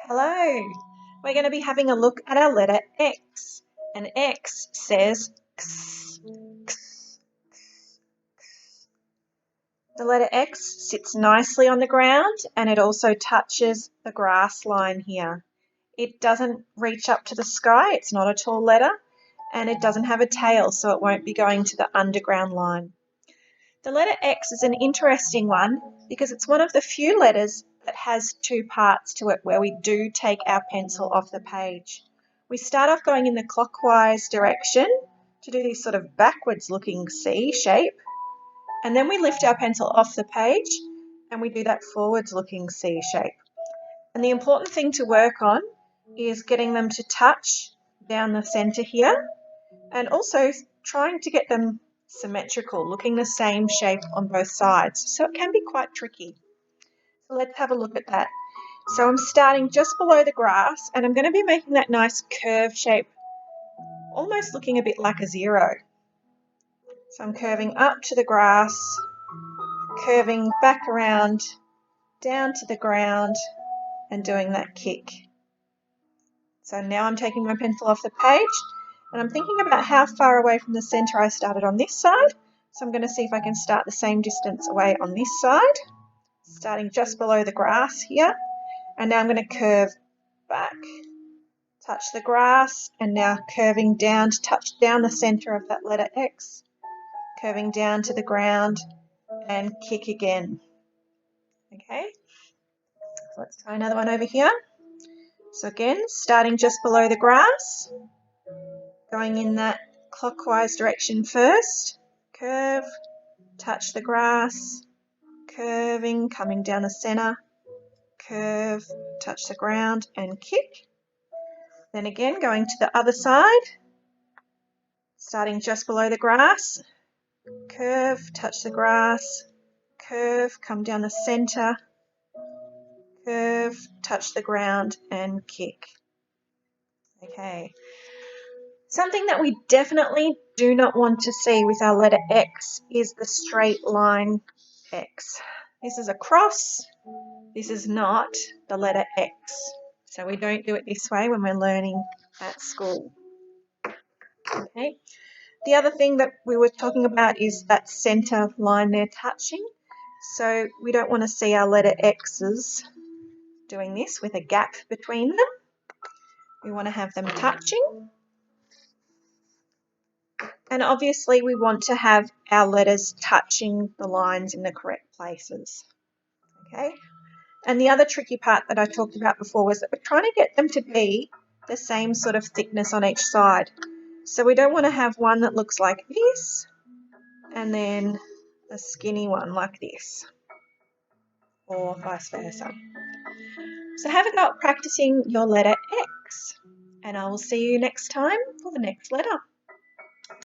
Hello, we're going to be having a look at our letter X. And X says X, X. The letter X sits nicely on the ground and it also touches the grass line here. It doesn't reach up to the sky, it's not a tall letter, and it doesn't have a tail, so it won't be going to the underground line. The letter X is an interesting one because it's one of the few letters that has two parts to it where we do take our pencil off the page. We start off going in the clockwise direction to do this sort of backwards looking C shape, and then we lift our pencil off the page and we do that forwards looking C shape. And the important thing to work on is getting them to touch down the center here and also trying to get them symmetrical, looking the same shape on both sides. So it can be quite tricky. So let's have a look at that. So I'm starting just below the grass and I'm going to be making that nice curve shape, almost looking a bit like a zero. So I'm curving up to the grass, curving back around, down to the ground and doing that kick. So now I'm taking my pencil off the page and I'm thinking about how far away from the center I started on this side. So I'm going to see if I can start the same distance away on this side, starting just below the grass here. And now I'm going to curve back, touch the grass, and now curving down to touch down the center of that letter X, curving down to the ground and kick again. Okay, so let's try another one over here. So again, starting just below the grass, going in that clockwise direction first, curve, touch the grass, curving, coming down the center, curve, touch the ground and kick. Then again, going to the other side, starting just below the grass, curve, touch the grass, curve, come down the center, curve, touch the ground and kick. Okay. Something that we definitely do not want to see with our letter X is the straight line X. This is a cross. This is not the letter X. So we don't do it this way when we're learning at school. Okay. The other thing that we were talking about is that center line there touching. So we don't want to see our letter X's doing this with a gap between them. We want to have them touching. And obviously we want to have our letters touching the lines in the correct places. Okay. And the other tricky part that I talked about before was that we're trying to get them to be the same sort of thickness on each side. So we don't want to have one that looks like this and then a skinny one like this, or vice versa. So have a go at practicing your letter X, and I will see you next time for the next letter.